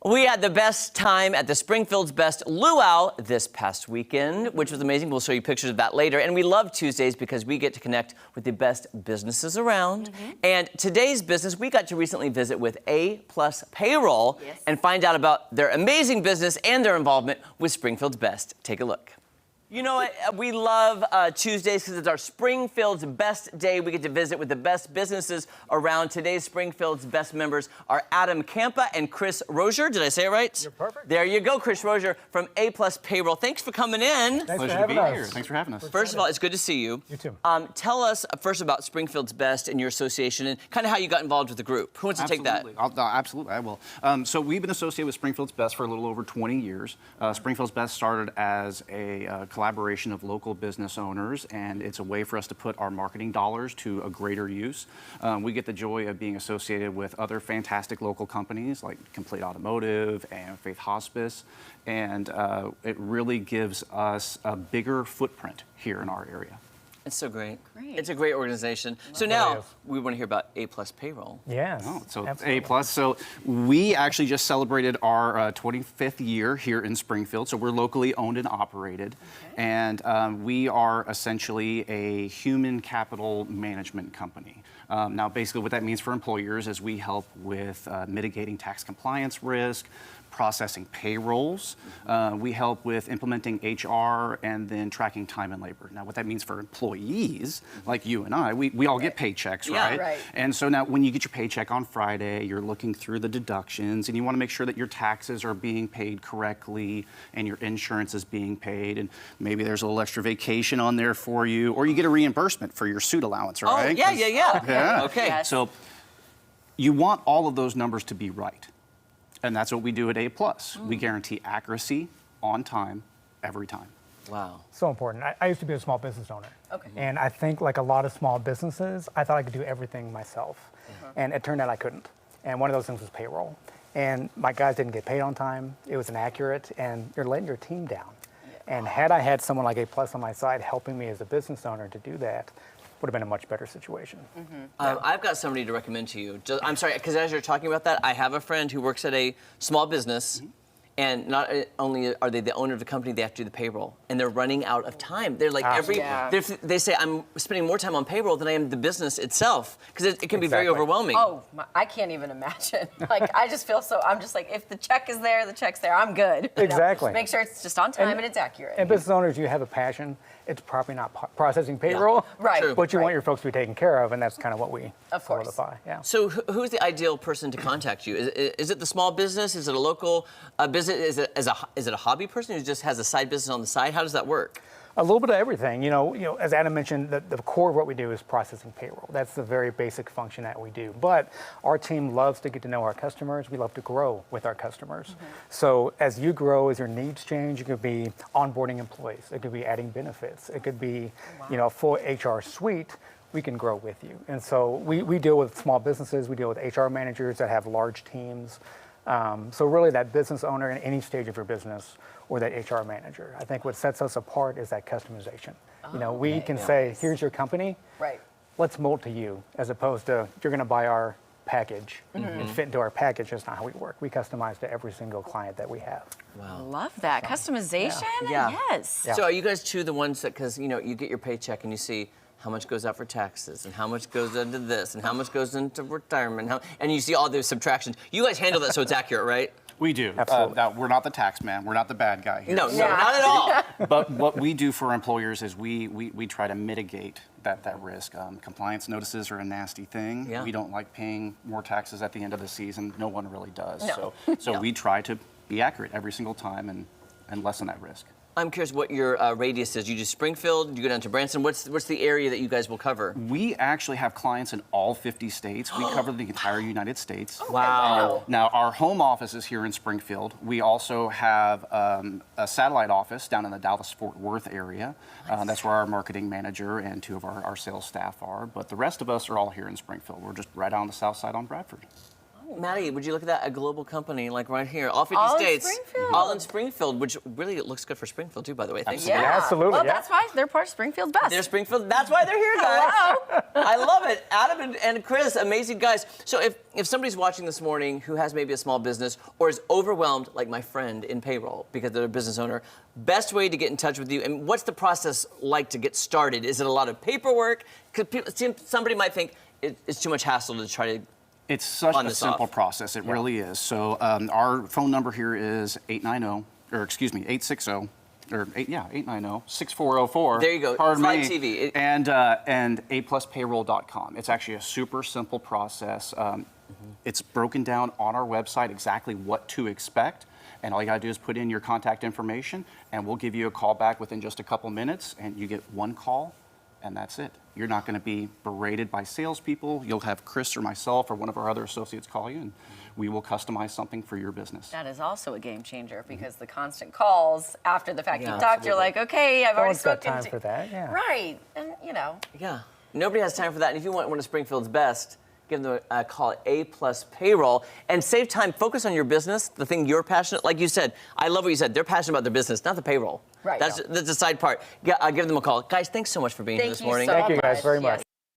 We had the best time at the Springfield's Best Luau this past weekend, which was amazing. We'll show you pictures of that later. And we love Tuesdays because we get to connect with the best businesses around. And today's business, we got to recently visit with A+ Payroll and find out about their amazing business and their involvement with Springfield's Best. Take a look. You know what? We love Tuesdays because it's our Springfield's Best Day. We get to visit with the best businesses around. Today's Springfield's Best members are Adam Campa and Chris Rozier. Did I say it right? You're perfect. There you go, Chris Rozier from A+ Payroll. Thanks for coming in. Thanks Pleasure for having to be us. here. Thanks for having us. First of all, it's good to see you. You too. Tell us first about Springfield's Best and your association and kind of how you got involved with the group. Who wants to take that? Absolutely, I will. So we've been associated with Springfield's Best for a little over 20 years. Springfield's Best started as a collaboration of local business owners, and it's a way for us to put our marketing dollars to a greater use. We get the joy of being associated with other fantastic local companies like Complete Automotive and Faith Hospice, and it really gives us a bigger footprint here in our area. It's so great. Great. It's a great organization. So now we want to hear about A+ Payroll. Yes. Oh, so absolutely. A+. So we actually just celebrated our 25th year here in Springfield. So we're locally owned and operated. Okay. And we are essentially a human capital management company. Now, basically what that means for employers is we help with mitigating tax compliance risk, processing payrolls. We help with implementing HR and then tracking time and labor. Now, what that means for employees, like you and I, we all get paychecks, Yeah. right? Right. And so now when you get your paycheck on Friday, you're looking through the deductions and you want to make sure that your taxes are being paid correctly and your insurance is being paid, and maybe there's a little extra vacation on there for you, or you get a reimbursement for your suit allowance, right? Oh, yeah. Yeah. Okay. Yes. So you want all of those numbers to be right. And that's what we do at A+. We guarantee accuracy, on time, every time. Wow. So important. I used to be a small business owner. Okay. And I think like a lot of small businesses, I thought I could do everything myself. And it turned out I couldn't. And one of those things was payroll. And my guys didn't get paid on time. It was inaccurate, and you're letting your team down. And had I had someone like A+ on my side helping me as a business owner to do that, would have been a much better situation. I've got somebody to recommend to you. I'm sorry, because as you're talking about that, I have a friend who works at a small business, and not only are they the owner of the company, they have to do the payroll, and they're running out of time. They're like they say, I'm spending more time on payroll than I am the business itself, because it can be very overwhelming. Oh, I can't even imagine. Like, I just feel so, I'm just like, if the check is there, the check's there, I'm good. You know? Exactly. Make sure it's just on time and it's accurate. And business owners, you have a passion. It's probably not processing payroll, Right. True. but you want your folks to be taken care of, and that's kind of what we Of course. solidify. Yeah. So who's the ideal person to contact you? Is it the small business? Is it a local business? Is it a hobby person who just has a side business on the side? How does that work? A little bit of everything. You know, as Adam mentioned, the core of what we do is processing payroll. That's the very basic function that we do. But our team loves to get to know our customers. We love to grow with our customers. So as you grow, as your needs change, it could be onboarding employees. It could be adding benefits. It could be, you know, a full HR suite. We can grow with you. And so we deal with small businesses. We deal with HR managers that have large teams. So really that business owner in any stage of your business, or that HR manager. I think what sets us apart is that customization. You know, we can say, here's your company, Right. let's mold to you, as opposed to you're going to buy our package and fit into our package. That's not how we work. We customize to every single client that we have. Wow. Love that. Customization? Yeah. Yes. Yeah. So are you guys two the ones that, because, you know, you get your paycheck and you see how much goes out for taxes and how much goes into this and how much goes into retirement, and you see all those subtractions. You guys handle that so it's accurate, right? We do. Absolutely. Now, we're not the tax man. We're not the bad guy here. No, not at all. But what we do for employers is we try to mitigate that risk. Compliance notices are a nasty thing. Yeah. We don't like paying more taxes at the end of the season. No one really does. No. So we try to be accurate every single time and lessen that risk. I'm curious what your radius is. You do Springfield, you go down to Branson. What's the area that you guys will cover? We actually have clients in all 50 states. We cover the entire United States. Wow. Now, our home office is here in Springfield. We also have a satellite office down in the Dallas-Fort Worth area. That's where our marketing manager and two of our sales staff are. But the rest of us are all here in Springfield. We're just right on the south side on Bradford. Maddie, would you look at that? A global company, like right here, all 50 All in states. Springfield. All in Springfield, which really looks good for Springfield, too, by the way. Thanks. Absolutely. Yeah, Absolutely, Well, yeah. that's why they're part of Springfield's best. They're Springfield. That's why they're here, guys. Hello. I love it. Adam and Chris, amazing guys. So if somebody's watching this morning who has maybe a small business or is overwhelmed, like my friend in Payroll, because they're a business owner, best way to get in touch with you, and what's the process like to get started? Is it a lot of paperwork? Because somebody might think it's too much hassle to try to. It's such On a this simple off. process. It really is. So our phone number here is 860, 890-6404. There you go. Pardon It's me. like TV. And apluspayroll.com. It's actually a super simple process. It's broken down on our website exactly what to expect. And all you got to do is put in your contact information, and we'll give you a call back within just a couple minutes, and you get one call, and that's it. You're not going to be berated by salespeople. You'll have Chris or myself or one of our other associates call you, and we will customize something for your business. That is also a game changer because the constant calls after the fact Yeah, you talked, you're like, okay, I've No already one's got spoken time to for that. Yeah. Right, and Yeah. Nobody has time for that. And if you want one of Springfield's best, give them a call at A+ Payroll and save time. Focus on your business, the thing you're passionate. Like you said, I love what you said. They're passionate about their business, not the payroll. Right. That's the side part. Give them a call. Guys, thanks so much for being here Thank this you morning. so Thank you guys much. very much. Yes.